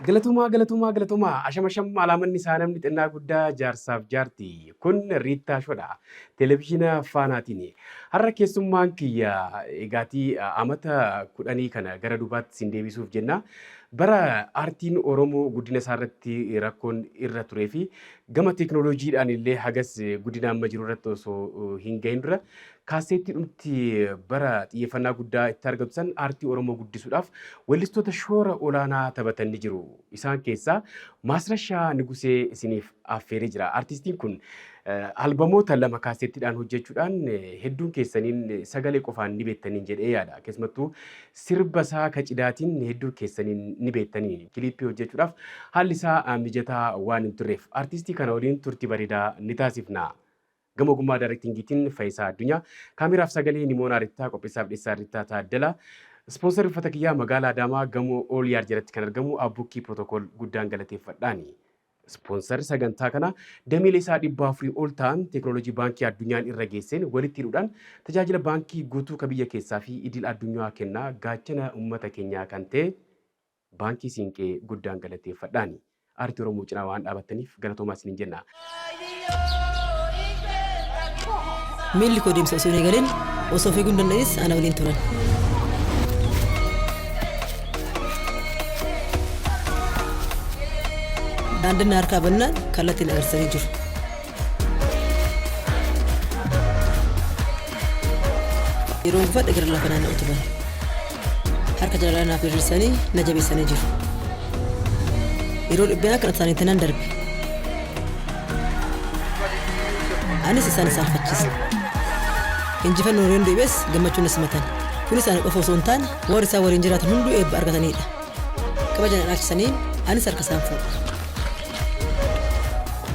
Galatumaa ashamasham alaamanni isaa namni xinnaa guddaa jaarsaaf jaarti kun Riittaa Shodha televezyiina faanaatiin har'a keessummaan kiyya egaatii amata 10 kana gara duubaatti sin deebisuuf jenna bara aartiin Oromoo guddina isaa irratti rakkoon irra turee fi gama teekinooloojiidhaan illee hagas guddina amma jiru irratti osoo hin gahin dura kaaseetti dhumti bara xiyyeeffannaa guddaa itti argatu san aartii Oromoo guddisuudhaaf weellistoota shoora olaanaa taphatanii jiru. Isaan keessaa Maasrashaa Nugusee isiniif affeeree jira. Artistiin kun albamoota lama kaaseettiidhaan hojjechuudhaan hedduun keessaniin sagalee qofaan ni beektaniin jedhee yaada. Keessumattuu sirba isaa kacidaatiin hedduun keessaniin ni beektanii kiliippii hojjechuudhaaf haalli isaa mijataa waan hin turreef artistii kana waliin turtii bareedaa ni taasifna. Gama ogummaa daayirektingiitiin Faayisaa Addunyaa kaameraaf sagalee Nimoonaa Rittaa qopheessaaf dhiyeessaa Rittaa Taaddalaa. Ispoonsarri uffata kiyyaa magaalaa Adaamaa gamoo Ooliyaar jalatti kan argamu Abbukkii Pirootokool guddaan galateeffadhaani. Ispoonsarri sagantaa kana dameelee isaa 400 ol ta'an teekinooloojii baankii addunyaan irra geesseen walitti hidhuudhaan tajaajila baankii guutuu ka biyya keessaa fi idil addunyaa kennaa gaachana uummata keenyaa kan ta'e baankii Siinqee guddaan galateeffadhaani. Aartii Oromoo cinaa waan dhaabattaniif galatoomaa isiniin jenna. Miilli koo deemsa osoo hin eegalin osoo fiiguu hin danda'is ana waliin turan. Daandii harkaa bannaan kallattiin agarsiisanii jiru. Yeroo gufadhe gara lafa naanna'u turan. Harka jala naaf hir'isanii na jabeessanii jiru. Yeroo dhibbeen akka isaaniitti nan darbe. Anis isaan saalfachiisa. Injifannoo yeroo deebi'es gammachuun nas simatan. Kun isaan qofa osoo hin taane warri isaa waliin jiraatan hunduu eebba argatanidha. Kabajaan dhaabsisanii anis harka isaan fuudha.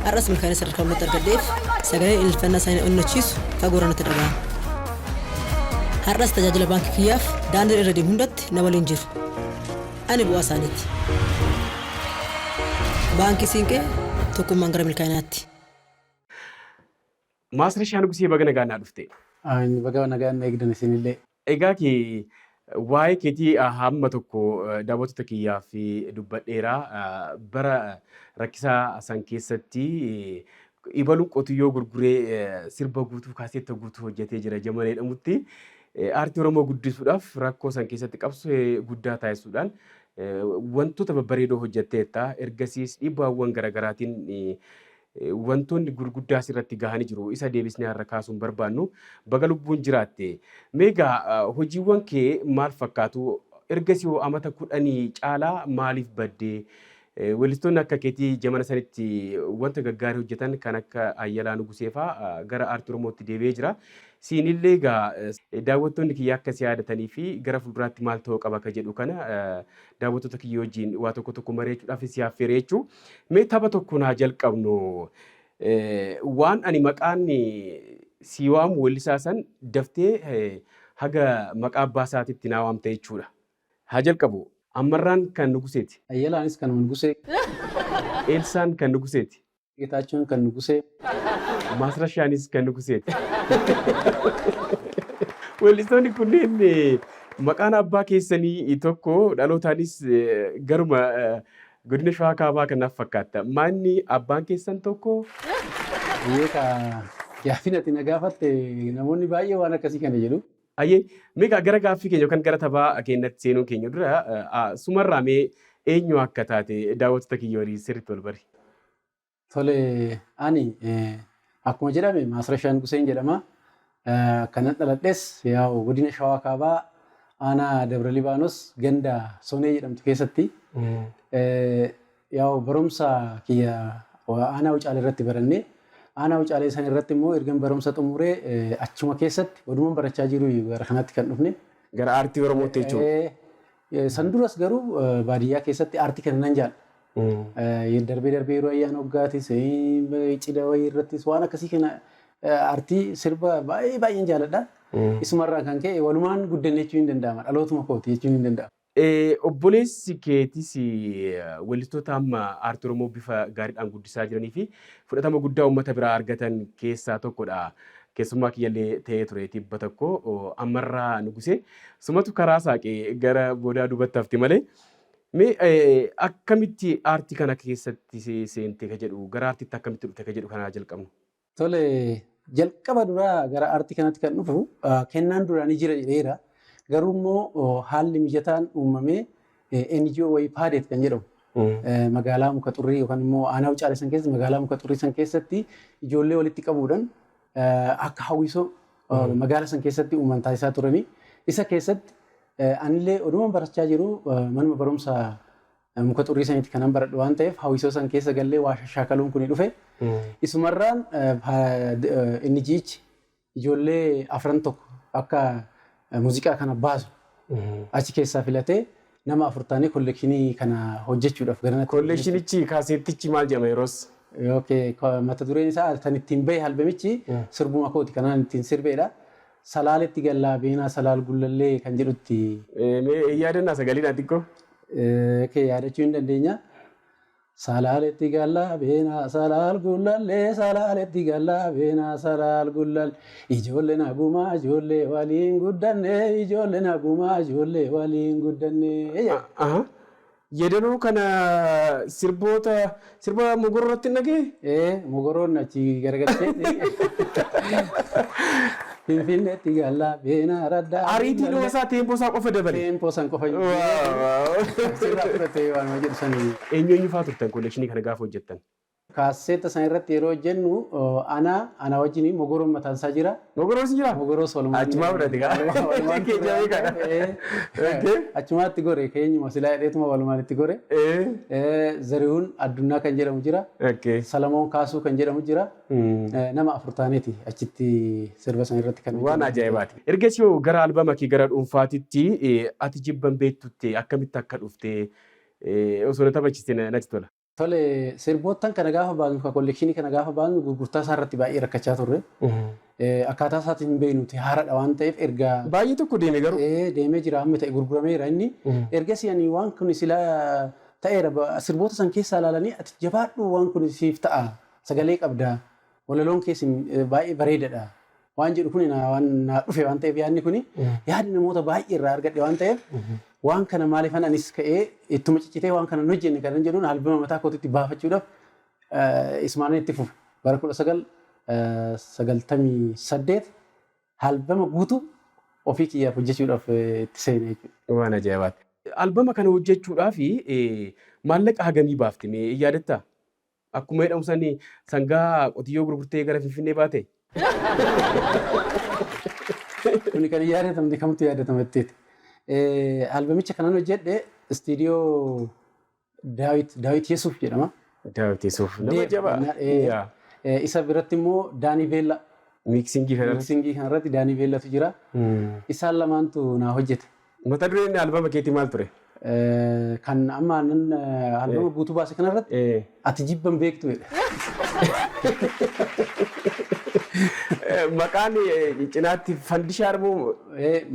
Har'as milkaa'ina sadarkaa hundatti argadheef sagaleen ilfannaa isaanii onnachiisu fagoorra natti dhaga'ama. Har'as tajaajila baankii kiyyaaf daandii irra deemu hundatti na waliin jiru. Ani bu'aa isaaniiti. Baankii Siinqee tokkummaan gara milkaa'inaatti. Maasrashaa Nugusee baga nagaan naa dhufte. Baga nagaan eegdan isinillee. Egaa waa'ee keetii hamma tokko daawwattoota kiyyaa fi dubbadheera bara rakkisaa san keessatti ibaluun qotiyyoo gurguree sirba guutuu kaaseetta guutuu hojjetee jira Jamalee jedhamutti aartii Oromoo guddisuudhaaf rakkoo san keessatti qabsoo guddaa taasisuudhaan wantoota babbareedoo hojjetteetta ergasiis dhiibbaawwan garaagaraatiin wantoonni gurguddaa asirratti gahanii jiru. Isa deebisnee har'a kaasuun barbaannu baga lubbuun jiraatte. Meegaa hojiiwwan kee maal fakkaatu? Ergasii hoo amata 10 caalaa maaliif baddee? Weellistoonni akka keetii jamana sanitti wanta gaggaarii hojjetan kan akka Ayyalaa Nugusee fa'aa gara aartii Oromootti deebi'ee jira. Siinillee egaa daawwattoonni kiyya akka si yaadatanii fi gara fuulduraatti maal ta'uu qaba ka jedhu kana daawwattoota kiyya wajjin waa tokko mari'achuudhaaf si affeeree jechuu. Mee tapha tokko naa jalqabnu waan ani maqaan si waamu weellisaa san daftee haga maqaa abbaa isaatiitti naa waamta jechuudha. Haa jalqabu. Ammarraan kan Nuguseeti. Ayyalaanis kan Nugusee. Eelsaan kan Nuguseeti. Geetaachuun kan Nugusee. Maasrashaanis kan Nuguseeti. Weellistoonni kunneen maqaan abbaa keessanii tokko dhalootaanis garuma godina Shawaa Kaabaa kanaaf fakkaata. Maanni abbaan keessan tokko? Gaaffii na gaafatte namoonni baay'ee waan akkasii kana jedhu. Ayyee meeqa gara gaaffii keenya yookaan gara taphaa keenyatti seenuun keenya dura sumarraa mee eenyu akka taate daawwattoota kiyya waliin sirriitti wal bari. Tole ani akkuma jedhame Maasrashaa Nuguseen jedhama. Kanan dhaladhes godina Shawaa Kaabaa aanaa Dabra Libaanos ganda Sonee jedhamtu keessatti barumsa kiyya aanaa Wucaalee irratti barannee aanaa Wucaalee san irratti immoo ergan barumsa xumuree achuma keessatti walumaan barachaa jiru gara kanatti kan dhufne. Gara aartii Oromootti jechuudha. San duras garuu baadiyyaa keessatti aartii kana nan jaalladha. Darbee yeroo ayyaana hoggaatis cidha wayii irrattis waan akkasii kana aartii sirba baay'een jaalladha. Isumarraa kan ka'e walumaan guddanne jechuun hin danda'ama. Dhalootuma kooti jechuun hin danda'ama. Obboleessi keetis weellistoota amma aartii Oromoo bifa gaariidhaan guddisaa jiranii fi fudhatama guddaa uummata biraa argatan keessaa tokkodha. Keessumaa kiyyallee ta'ee ture tibba tokko Ammarraa Nugusee sumatu karaa saaqee gara boodaa duubatti hafti malee Mee akkamitti aartii kana keessatti seentee ka jedhu gara aartiitti akkamitti dhufte ka jedhu kanaa jalqabnu. Tole jalqaba duraa gara aartii kanatti kan dhufu kennaan duraanii jira jedheera. Garuu immoo haalli mijataan uumamee NGO wayii paadeet kan jedhamu. Magaalaa muka xurrii yookaan immoo aanaa Wucaalee san keessatti magaalaa muka xurrii san keessatti ijoollee walitti qabuudhaan akka hawwisoo magaalaa san keessatti uuman taasisaa turanii. Isa keessatti anillee oduma barachaa jiru manuma barumsaa muka xurrii sanitti kanan baradhu waan ta'eef hawwisoo san keessa gallee waa shaakaluun kun dhufe. Isumarraan inni jiichi ijoollee afran tokko akka muuziqaa kana baasu achi keessaa filatee nama 40 kollekshinii kana hojjechuudhaaf garanatti. Kolleekshinichi kaaseettichi maal jedhama yeroos? Mata dureen isaa kan ittiin bahe albamichi sirbuma kooti kanaan ittiin sirbeedha. Salaaletti gallaa beenaa salaal gullallee kan jedhutti. Yaadannaa sagaliidhaan xiqqoo? Yaadachuu hin dandeenya. Salaaletti gallaa beenaa salaal gullallee salaaletti gallaa beenaa salaal gullal ijoollee nagumaa ijoollee waliin guddanne ijoollee nagumaa ijoollee waliin guddanne. Yeedaloo kana sirba mogorootti nagee? Mogoroon achi garagalchee. Finfinneetti gallaa beenaa raddaa. Ariitii dhoosaa teempoo isaa qofa dabale. Teempoo san qofa. Sirraa fudhatee waan jedhu sanii. Eenyu fa'aa turtan kollekshinii kana gaafa hojjettan? Kaaseeta san irratti yeroo hojjennu ana wajjin mogoroon mataan isaa jira. Mogoroos jira? Mogoroos walumaa. Achumaa fudhate gaa? Achumaatti gore keenyuma silaa hidheetuma walumaan itti gore. Zarihuun addunyaa kan jedhamu jira. Salamoon Kaasuu kan jedhamu jira. Nama 4 taaneeti achitti sirba san irratti kan. Waan ajaa'ibaati. Ergasii yoo gara albama kee gara dhuunfaatitti ati jibban beektutti akkamitti akka dhufte osoo na taphachiiste natti tola. Tole sirboottan kana gaafa baanu kollekshinii kana gaafa baanu gurgurtaa isaa irratti baay'ee rakkachaa turre. Akkaataa isaatiin hin beeknuti haaradha waan ta'eef erga baay'ee tokko deeme garuu. Deemee jira amma ta'e gurgurameera inni. Ergasii ani waan kun sila ta'eera sirboota san keessaa ilaalanii ati jabaadhu waan kun siif ta'a sagalee qabda walaloon keessin baay'ee bareedadha. Waan jedhu kun waan na dhufe waan ta'eef yaadni kun yaadni namoota baay'ee irraa argadhe waan ta'eef waan kana maaliifan anis ka'ee ittuma ciccitee waan kana hojjenne kan jedhuun albama mataa kootitti baafachuudhaaf Ismaa'eel itti fufu bara 1998 albama guutuu ofii kiyyaaf hojjechuudhaaf itti seene jechuudha. Waan ajaa'ibaati. Albama kana hojjechuudhaaf maallaqa hagamii baafte mee yaadatta? Akkuma jedhamu sani sangaa qotiyyoo gurgurtee gara Finfinnee baate? Kuni kan yaadatamte kamtu yaadatamatteeti. Albamicha kanan hojjedhe istiidiyoo Daawit Yesuuf jedhama. Daawit Yesuuf nama jabaa. Isa biratti immoo Daanii Beella. Miiksingii kanarratti Daanii Beellatu jira. Isaan lamaantu naa hojjete. Mata dureen albama keetii maal ture? Kan amma albama guutuu baase kanarratti ati jibban beektu. Maqaan cinaatti fandishaa argamu.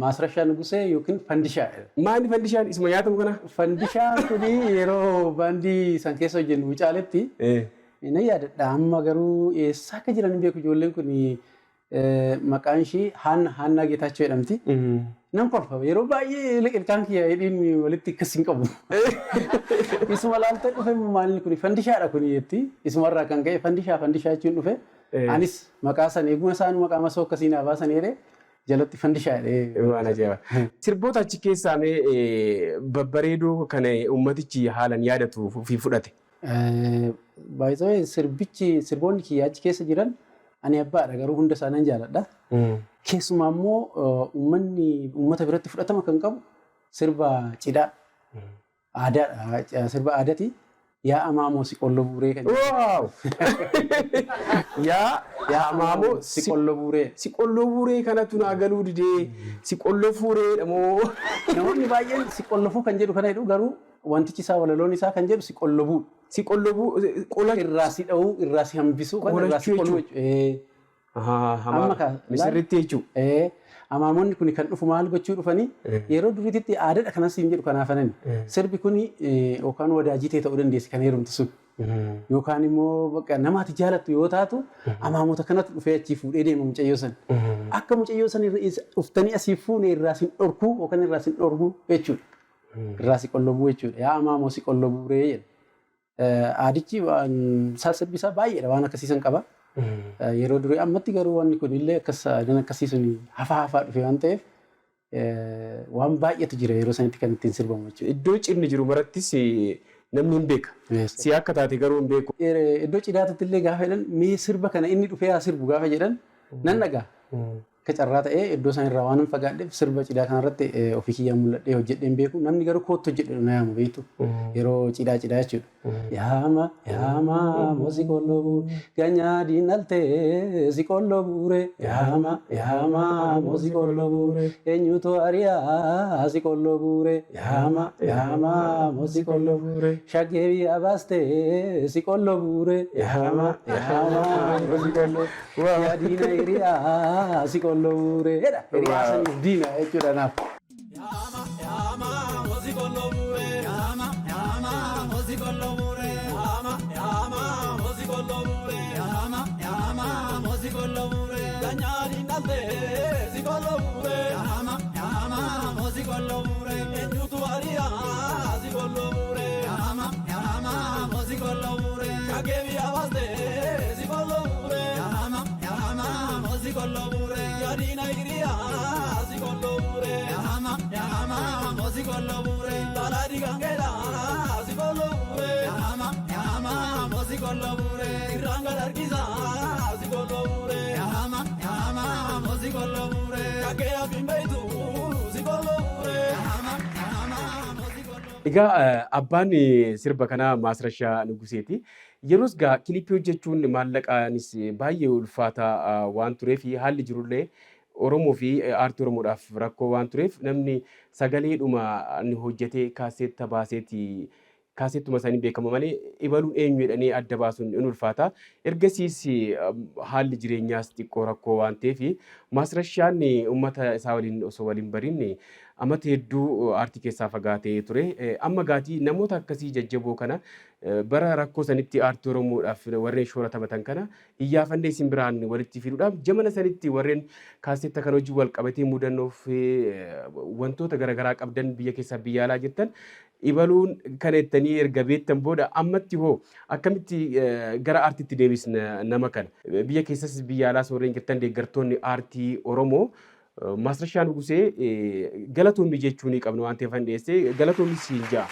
Maasrashaa Nugusee yookiin fandishaa. Maali fandishaan isuma nyaatamu kana? Fandishaan kuni yeroo baandii san keessa hojjennu Wucaaleetti. Na yaadadha amma garuu eessaa akka jiran hin beeku ijoolleen kun maqaan ishii Haannaa Geetaachoo jedhamti. Nan kolfa yeroo baay'ee ilkaan kiyya hidhiin walitti akkas hin qabu. Isuma laaltee dhufe maalli kun fandishaadha kun jetti. Isumarraa kan ka'e fandishaa jechuun dhufe. Anis maqaa san eeguma isaan maqaa masoo akkasii naa baasan jedhee jalatti fandishaa jedhee. Waan ajaa'iba. Sirboota achi keessaa mee babbareedoo kana uummatichi haalan yaadatu fi fudhate? Baay'ee sirboonni kiyya achi keessa jiran ani abbaadha garuu hunda isaanan jaaladha. Keessumaa immoo uummata biratti fudhatama kan qabu sirba cidhaa aadaadha. Sirba aadaati. Yaa amaamoo siqolloo buuree kan jedhamu. Yaa amaamoo siqolloo buuree. Siqolloo buuree kanatu naa galuu didee siqolloo fuureedha moo. Namoonni baay'een siqollofuu kan jedhu kana jedhu garuu wantichi isaa walaloon isaa kan jedhu siqollobuu. Siqollobuu qola irraa si dha'uu irraa si hambisuu kan irraa si qoluu jechuudha. Misirritti jechuudha. Amaamoonni kun kan dhufu maal gochuu dhufanii yeroo duriitti aadaadha kanas hin jedhu kanaafanani. Sirbi kun yookaan wadaajii ta'e ta'uu dandeessi kan heerumti sun. Yookaan immoo namaati jaalattu yoo taatu amaamota kanatti dhufee achii fuudhee deema mucayyoo san. Akka mucayyoo san dhuftanii asii fuune irraa sin dhorkuu yookaan irraa sin dhorkuu jechuudha. irraa si qollobuu jechuudha. Yaa amaamoo si qollobuu ree jedha. Aadichi sirbi isaa baay'eedha waan akkasiisan qaba. Yeroo durii ammatti garuu wanni kun illee akkas akkasiisun hafaa dhufe waan ta'eef waan baay'eetu jira yeroo sanitti kan ittiin sirbamu jechuudha. Iddoo cidni jiru marattis namni hin beeka. Si akka taate garuu hin beeku. Iddoo cidhaatti illee gaafa jedhan mee sirba kana inni dhufee haa sirbu gaafa jedhan nan dhagaa. Akka carraa ta'ee iddoo san irraa waan hin fagaadheef sirba cidhaa kanarratti ofii kiyyaan mul'adhee hojjedhee hin beeku. Namni garuu kootti hojjedhe na yaamu beektu yeroo cidhaa jechuudha. Yaama moosi qollobuu ganyaa diinaltee si qollobuure. Yaama moosi qollobuure eenyutu ariyaa si qollobuure. Yaama moosi qollobuure shaggee biyyaa baastee si qollobuure. Yaama moosi qollobuure yaa diina hiriyaa si qollobuure. Hiriyaa saniif diina jechuudha naaf. Yaama moosi qollobuure. Yaama moosi qollobuure. Yaama moosi qollobuure. Yaama moosi qollobuure ganyaa diinaltee si qollobuure. Yaama moosi qollobuure eenyutu ariyaa si qollobuure. Yaama moosi qollobuure shaggee biyyaa baastee si qollobuure. Yaama moosi qollobuure yaa diina hiriyaa si qollobuure. Yaama moosi qollobuure balaa diigangeedhaa si qollobuure. Yaama moosi qollobuure irraan gad harkisaa si qollobuure. Yaama moosi qollobuure shaggee hafiin beeytu si qollobuure. Egaa abbaan sirba kanaa Maasrashaa Nuguseeti. Yeroos gaa kilipii hojjechuun maallaqaanis baay'ee ulfaataa waan tureef haalli jirullee Oromoo fi aartii Oromoodhaaf rakkoo waan tureef namni sagaleedhuma ni hojjetee kaaseetta baaseeti kaaseettuma isaanii beekama malee ibaluun eenyu jedhanii adda baasuun in ulfaata. Ergasiis haalli jireenyaas xiqqoo rakkoo waan ta'eef Maasrashaan uummata isaa waliin osoo waliin bariin amata hedduu aartii keessaa fagaatee ture. Amma gaatii namoota akkasii jajjaboo kana bara rakkoo sanitti aartii Oromoodhaaf warreen shoora taphatan kana iyyaafannee isin biraan walitti fiduudhaaf jamana sanitti warreen kaaseetta kan hojii wal qabatee mudannoof wantoota garaagaraa qabdan biyya keessaa biyya alaa jirtan ibaluun kan ettanii erga beektan booda ammatti hoo akkamitti gara aartiitti deebisna nama kana biyya keessas biyya alaas warreen jirtan deeggartoonni aartii Oromoo Maasrashaa Nugusee galatoomii jechuun qabna waan ta'eef dhiyeessee galatoomii siin ja'a.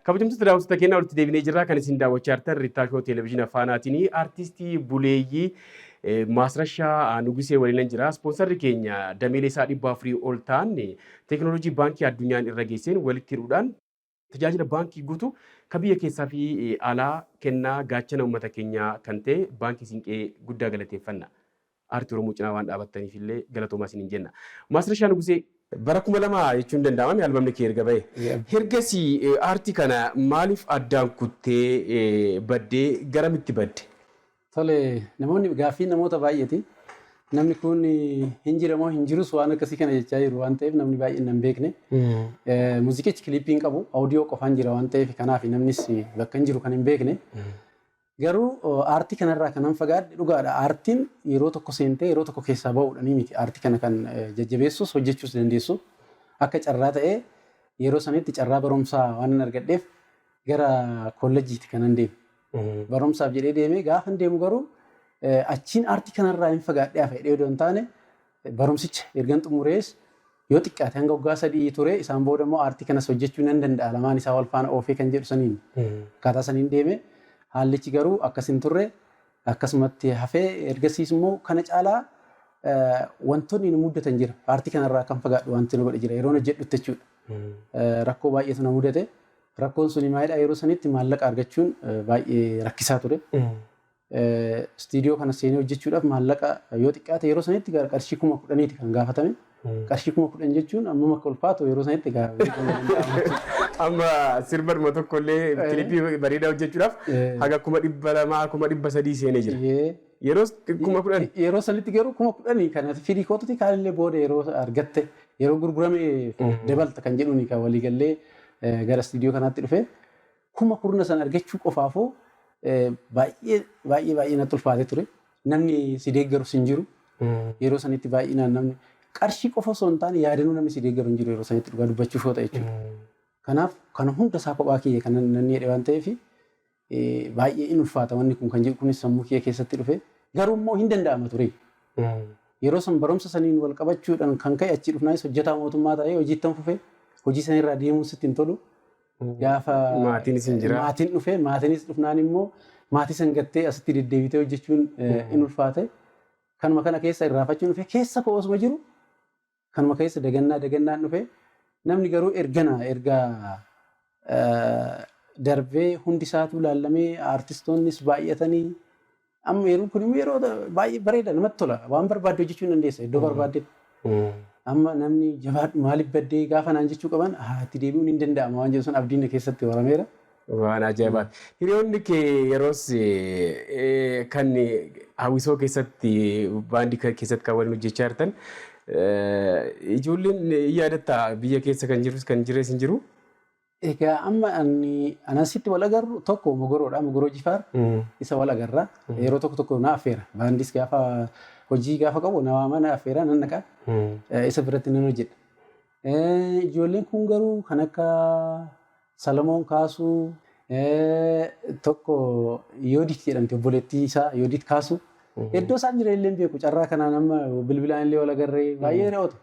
Kabajamtoota daawwattoota keenyaa walitti deebinee jirra kan isin daawwachaa jirtan Rittaa Shoo Televezyiina Faanaatiin aartistii buleeyyii Maasrashaa Nugusee waliin jira. Ispoonsarri keenya dameelee isaa 400 ol ta'an teekinooloojii baankii addunyaan irra geesseen walitti hidhuudhaan tajaajila baankii guutuu kan biyya keessaa fi alaa kennaa gaachana uummata keenyaa kan ta'e baankii Siinqee guddaa galateeffanna. Aartii Oromoo cinaa waan dhaabattaniif illee galatoomaa isiniin jenna. Maasrashaa Nugusee bara 2000 jechuun danda'amame albamni kee erga bahe. Ergasii aartii kana maaliif addaan kuttee baddee garamitti badde? Tole namoonni gaaffii namoota baay'eeti. Namni kun hin jiramoo hin jirus waan akkasii kana jechaa jiru waan ta'eef namni baay'een hin beekne. Muuziqichi kiliippiin qabu audiyoo qofaan jira waan ta'eef kanaaf namnis bakka hin jiru kan hin beekne. Garuu aartii kanarraa kanan fagaadhe dhugaadha. Aartiin yeroo tokko seentee yeroo tokko keessaa bahuudhaanii miti. Aartii kana kan jajjabeessus hojjechuus dandeessu. Akka carraa ta'ee yeroo sanitti carraa barumsaa waan argadheef gara kolleejjiitti kanan deeme. Barumsaaf jedhee deemee gaafa deemu garuu achiin aartii kanarraa hin fagaadhee hafe dheedoo hin taane barumsicha ergan xumurees yoo xiqqaate hanga waggaa 3 ture isaan booda immoo aartii kanas hojjechuu nan danda'a lamaan isaa wal faana oofee kan jedhu saniin akkaataa saniin deeme haallichi garuu akkas hin turre akkasumatti hafee ergasiis immoo kana caalaa wantoonni nu mudatan jira aartii kanarraa kan fagaadhu wanti nu godhe jira yeroo hojjedhutti jechuudha rakkoo baay'eetu na mudate rakkoon suni maalidha yeroo sanitti maallaqa argachuun baay'ee rakkisaa ture. Studio kana seenee hojjechuudhaaf maallaqa yoo xiqqaate yeroo sanitti qarshii 10,000 kan gaafatame. Qarshii 10,000 jechuun amma akka ulfaatu yeroo sanitti amma sirbaduma tokko illee kilipii bareedaa hojjechuudhaaf haga 200,000 300,000 seenee jira. Yeroo 10,000 yeroo sanitti garuu 10,000 kan fidii kootuti kaalillee booda yeroo argatte yeroo gurgurame dabalta kan jedhuuni kan waliigallee gara studio kanaatti dhufe 10,000 san argachuu qofaafuu baay'ee natti ulfaatee ture. Namni si deeggarus hin jiru. Yeroo sanitti baay'inaan namni qarshii qofa osoo hin taane yaadannoo namni si deeggaru hin jiru yeroo sanitti dhugaa dubbachuuf yoo ta'e jechuudha. Kanaaf kana hunda isaa kophaa kiyya kan nan jedhe waan ta'eef baay'ee in ulfaata wanni kun kan jedhu kunis sammuu kiyya keessatti dhufe garuu immoo hin danda'ama ture. Yeroo san barumsa saniin wal qabachuudhaan kan ka'e achi dhufnaanis hojjetaa mootummaa ta'ee hojiittan fufee hojii sanirraa deemuun sitti hin tolu. Gaafa maatiin dhufee maatiinis dhufnaan immoo maatii san gattee asitti deddeebitee hojjechuun in ulfaate. Kanuma kana keessa irraafachuun dhufe keessa koo osuma jiru kanuma keessa dagannaan dhufe namni garuu erga darbee hundi isaatu laallamee artistoonnis baay'atanii amma yeroo kun yeroo baay'ee bareeda namatti tola waan barbaadde hojjechuu dandeessa iddoo barbaadde amma namni jabaadhu maaliif baddee gaafa naan jechuu qaban itti deebi'uun hin danda'ama waan jedhu sun abdiin keessatti warameera. Waan ajaa'ibaati. Hiriyoonni kee yeroos kan hawwisoo keessatti baandii keessatti kan waliin hojjechaa jirtan ijoolleen yaadatta biyya keessa kan jirus kan jires hin jiru. Egaa amma anasitti wal agarru tokko Mogoroodha. Mogoroo Jifaar isa wal agarra. Yeroo tokko na affeera. Baandiis gaafa hojii gaafa qabu na waama na affeera nan dhaqa. Isa biratti nan hojjedha. Ijoolleen kun garuu kan akka Salamoon Kaasuu tokko Yoodit jedhamti obboleettii isaa Yoodit Kaasuu. Iddoo isaan jira illee beeku carraa kanaan amma bilbilaan illee wal agarree baay'ee re'oota.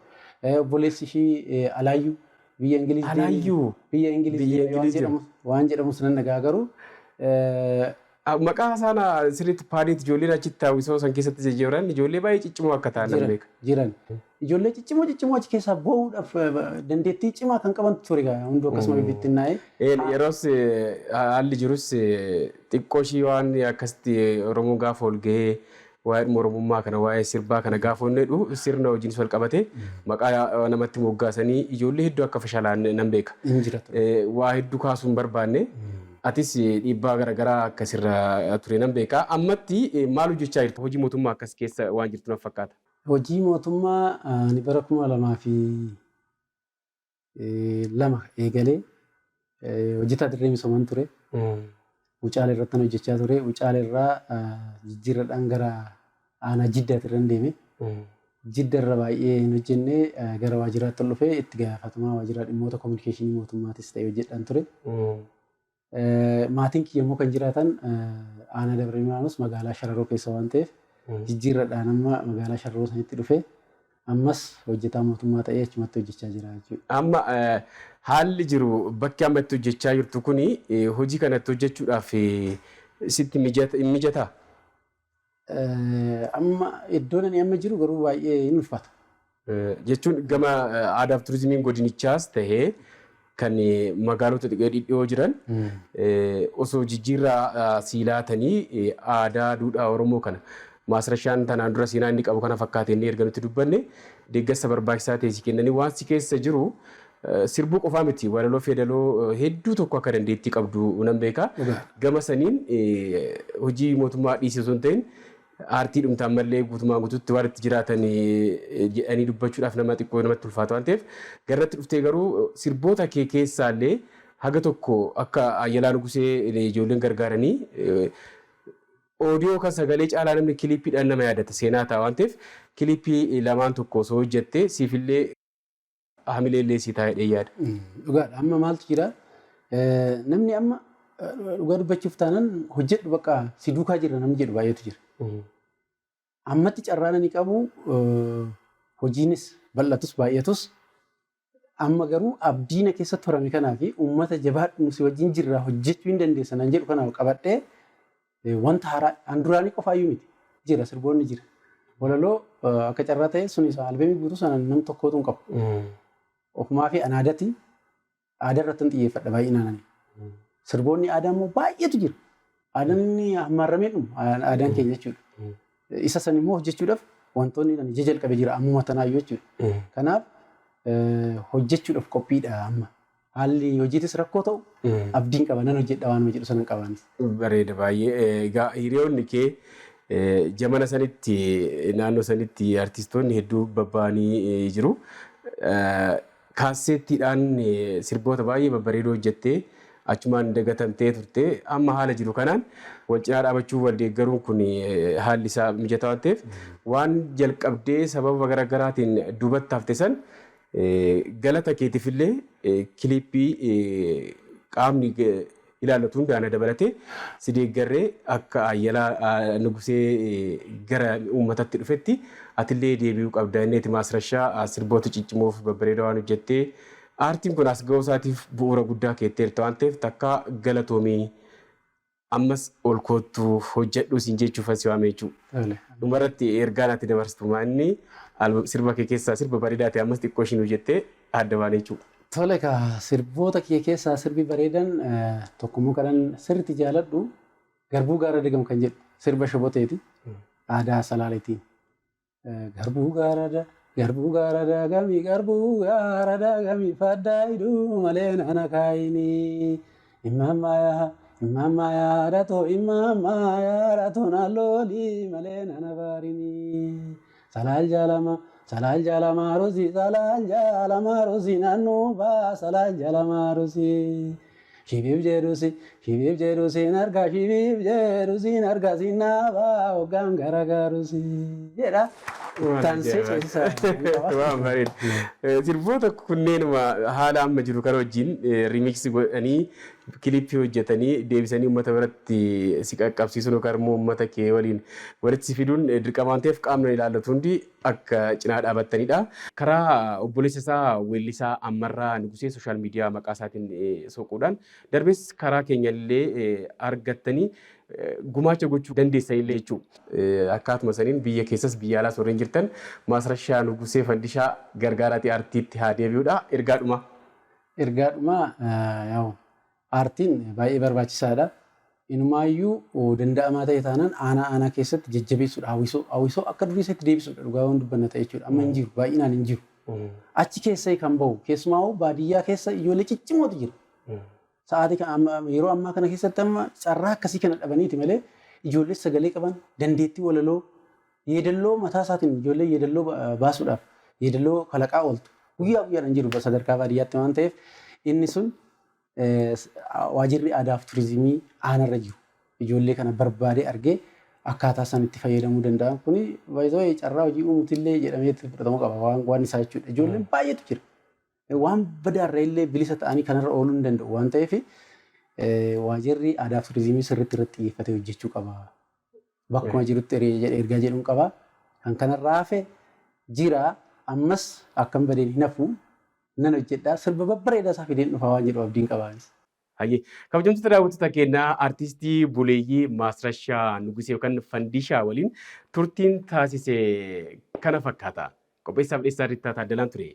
Obboleessi ishii Alaayyuu biyya Ingiliiz. Alaayyuu biyya Ingiliiz waan jedhamus nan dhagaa garuu. Maqaa isaana sirriitti paadiitti ijoolleen achitti hawwisoo san keessatti jijjiiran ijoollee baay'ee ciccimoo akka ta'an nan beeka. Jiran ijoollee ciccimoo achi keessaa ba'uudhaaf dandeettii cimaa kan qaban ture hunduu akkasuma bibittinnaa'ee. Yeroos haalli jirus xiqqoo ishii waan akkasitti Oromoo gaafa ol gahee waa'ee Oromummaa kana waa'ee sirbaa kana gaafa onnee sirna hojiinis wal qabate maqaa namatti moggaasanii ijoollee hedduu akka fashalaan nan beeka. Waa hedduu kaasuu hin barbaanne. Atis dhiibbaa garaagaraa akkasirra ture nan beeka. Ammatti maal hojjechaa jirtu? Hojii mootummaa akkas keessa waan jirtu na fakkaata. Hojii mootummaa ani bara 2002 eegalee hojjetaa dirree misooman ture. Wucaalee irratti hojjechaa ture. Wucaalee irraa jijjiirradhaan gara aanaa Jiddaatti irra deeme. Jidda irra baay'ee hin hojjennee gara waajjiraatti ol dhufee itti gaafatamaa waajjiraa dhimmoota kominikeeshinii mootummaatis ta'e hojjedhaan ture. Maatiin kiyya immoo kan jiraatan aanaa Dabra Limaanoos magaalaa Shararoo keessa waan ta'eef jijjiirradhaan amma magaalaa Shararoo sanitti dhufee ammas hojjetaa mootummaa ta'ee achumatti hojjechaa jira jechuudha. Amma haalli jiru bakki amma itti hojjechaa jirtu kuni hojii kanatti hojjechuudhaaf sitti mijataa? Amma iddoon ani amma jiru garuu baay'ee hin ulfaata. Jechuun gama aadaa fi turizimiin godinichaas tahee kan magaalota dhiyoo jiran osoo jijjiirraa siilaatanii aadaa duudhaa Oromoo kana maasrashaan tanaan dura seenaa inni qabu kana fakkaatee inni erga nutti dubbanne deeggarsa barbaachisaa ta'e si kennanii waan si keessa jiru sirbuu qofaa miti walaloo fedaloo hedduu tokko akka dandeettii qabdu nan beeka. Gama saniin hojii mootummaa dhiisisuu hin ta'in aartii dhumtaan mallee guutumaan guutuutti waan itti jiraatan jedhanii dubbachuudhaaf nama xiqqoo namatti ulfaatu waan ta'eef garratti dhuftee garuu sirboota kee keessaallee haga tokko akka Ayyalaa Nugusee ijoolleen gargaaranii oodiyoo kan sagalee caalaa namni kiliippiidhaan nama yaadata seenaa ta'a waan ta'eef kiliippii lamaan tokko osoo hojjettee siifillee hamileellee sii taa'ee yaada. Dhugaadha amma maaltu jira namni amma dhugaa dubbachuuf taanaan hojjedhu bakka si duukaa jira namni jedhu baay'eetu jira. Ammatti carraan ani qabu hojiinis bal'atus baay'atus amma garuu abdiina keessatti horame kanaa fi uummata jabaadhu nusi wajjin jirra hojjechuu hin dandeessa nan jedhu kanaaf qabadhee wanta haaraa an duraanii qofaayyuu miti jira sirboonni jira. Walaloo akka carraa ta'e sunis albeemii guutuu sana nam tokkootu hin qabu. Ofumaa fi an aadaa irratti xiyyeeffadha baay'inaan. Sirboonni aadaa immoo baay'eetu jira. Aadaan hammaarramee dhumu aadaan keenya jechuudha. Isa san immoo hojjechuudhaaf wantoonni ija jalqabee jira ammuma tanaayyuu jechuudha. Kanaaf hojjechuudhaaf qophiidha amma. Haalli hojiitis rakkoo ta'u abdiin qaba nan hojjedha waan jedhu sanan qabaanis. Bareeda baay'ee. Egaa hiriyoonni kee jamana sanitti naannoo sanitti artistoonni hedduu babba'anii jiru. Kaasettiidhaan sirboota baay'ee babbareedoo hojjettee achumaan dagatamtee turte amma haala jiru kanaan wal cinaa dhaabachuu wal deeggaruun kun haalli isaa mijataa waan ta'eef waan jalqabdee sababa garaagaraatiin duubatti hafte san galata keetiifillee kiliippii qaamni ilaallatuun daana dabalatee si deeggarree akka Ayyalaa Nugusee gara uummatatti dhufetti atillee deebi'uu qabda inneeti Maasrashaa sirboota ciccimoof babbareedaa waan hojjettee aartiin kun as ga'uu isaatiif bu'uura guddaa keetteerta waan ta'eef takka galatoomii ammas ol koottuu hojjedhu siin jechuuf as waamee jechuudha. Dhumarratti ergaan ati dabarsitu maanni sirba kee keessaa sirba bareedaa ta'e ammas xiqqoo ishiin hojjettee adda baanee jechuudha. Tole ka sirboota kee keessaa sirbi bareedan tokkummoo kanan sirriitti jaaladhu garbuu gaara dagam kan jedhu sirba shaboteeti aadaa salaaleetiin. Garbuu gaara dagami faddaa hidhuu malee nana kaayini imammaa yaadato naallooli malee nana baarini Salal jalama rosi nanu ba salal jalama rosi shibib jerusi narga sinaba ogam garagarusi jedha tanse waan bareed sirboota kunneen haala amma jiru kan wajjin remix godhanii kilippii hojjetanii deebisanii uummata biratti si qaqqabsiisuun yookaan immoo uummata kee waliin walitti si fiduun dirqamaan ta'eef qaamni ilaallatu hundi akka cinaa dhaabattanidha. Karaa obboleessa isaa weellisaa Ammarraa Nugusee sooshaal miidiyaa maqaa isaatiin soquudhaan darbees karaa keenya illee argattanii gumaacha gochuu dandeessanillee jechuudha. Akkaatuma saniin biyya keessas biyya alaas warreen jirtan Maasrashaa Nugusee Fandishaa gargaaraatii aartiitti haa deebi'uudha. Ergaadhuma yaa'u aartiin baay'ee barbaachisaadha. Inumaayyuu danda'amaa ta'e taanaan aanaa keessatti jajjabeessuudha. Hawwisoo akka durii isaatti deebisuudha. Dhugaa waan dubbanna ta'e jechuudha. Amma hin jiru baay'inaan hin jiru. Achi keessa kan bahu keessumaa baadiyyaa keessa ijoollee ciccimootu jira. Sa'aatii yeroo ammaa kana keessatti amma carraa akkasii kana dhabaniiti malee ijoollee sagalee qaban dandeettii walaloo yeedalloo mataa isaatiin ijoollee yeedalloo baasuudhaaf yeedalloo kalaqaa ooltu guyyaa guyyaadhaan jiru sadarkaa baadiyyaatti waan ta'eef inni sun waajirri aadaa fi turizimii aanarra jiru ijoollee kana barbaadee argee akkaataa isaan itti fayyadamuu danda'an kuni baay'ee carraa hojii uumuutillee jedhamee fudhatamuu qaba waan isaa jechuudha. Ijoolleen baay'eetu jira. Waan badaarra illee bilisa ta'anii kanarra ooluu hin danda'u waan ta'eef waajirri aadaa fi turizimii sirriitti irratti xiyyeeffatee hojjechuu qaba. Bakkuma jirutti ergaa jedhuun qaba. Kan kanarraa hafe jira ammas akkam badeen hin hafu nan hojjedhaa sirba babbareedaa isaa fideen dhufaa waan jedhu abdiin qabaanis. Hayyee kabajamtoota daawwattoota keenyaa aartistii buleeyyii Maasrashaa Nugusee yookaan Fandishaa waliin turtiin taasise kana fakkaata. Qopheessaaf dhiyeessaa Rittaa Taaddalaan ture.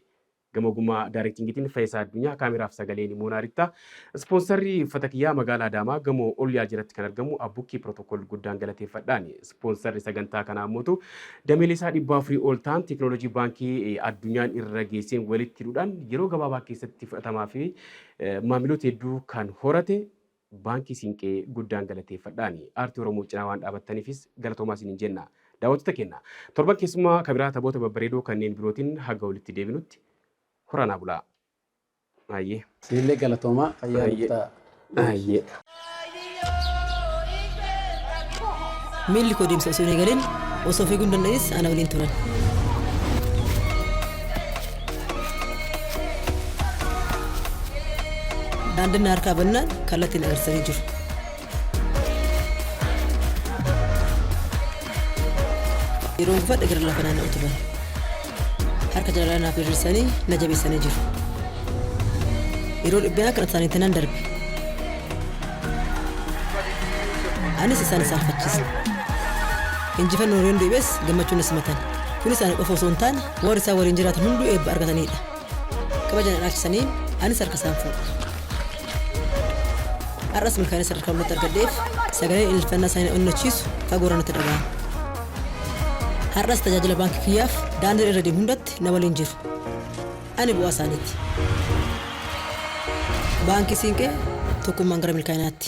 Gamogummaa Daayirektingiitiin Fayyisaa Addunyaa kaameraaf sagaleen Moonaa Rittaa. Ispoonsarrii uffata kiyyaa magaalaa Adaamaa gamoo Olyaa jiratti kan argamu Abbukkii Pirootokool guddaan galateeffadhaan. Ispoonsarri sagantaa kanaa immoo dameelisaa 400 ol ta'an teekinooloojii baankii addunyaan irra geesseen walitti hidhuudhaan yeroo gabaabaa keessatti fudhatamaa fi maamiloota hedduu kan horate baankii Siinqee guddaan galateeffadhaan. Aartii Oromoo cinaa waan dhaabattaniifis galatoomaa isiniin jenna. Daawwattoota keenya torban keessumaa kabiraa taphoota babbareedoo kanneen birootiin haga walitti deebinutti Horanaa bulaa. Ayyee. Siinillee galatoomaa fayyaa guddaa. Ayyee. Miilli koo deemsa osoo hin eegalin osoo fiiguu hin danda'is ana waliin turan. Daandii harkaa bannaan kallattiin agarsiisanii jiru. Yeroo gufadha gara lafa naanna'u turan. Harka jalaan naaf hir'isanii na jabeessanii jiru. Yeroo dhibbeen akka isaaniitti nan darbe. Anis isaan saaffachiisa. Injifannoo yeroo deebi'es gammachuun na simatan. Kun isaanii qofa osoo hin taane warri isaan waliin jiraatan hunduu eebba argatanidha. Kabajaan dhaabsisanii anis harka isaan fuudha. Har'as milkaa'ina sadarkaa mul'atti argadheef sagaleen ilfannaa isaanii onnachiisu fagooraan itti dhaga'ama. Har'as tajaajila baankii kiyyaaf daandii irra deemu hundatti na waliin jiru. Ani bu'aa isaaniiti. Baankii Siinqee tokkummaan gara milkaa'inaatti.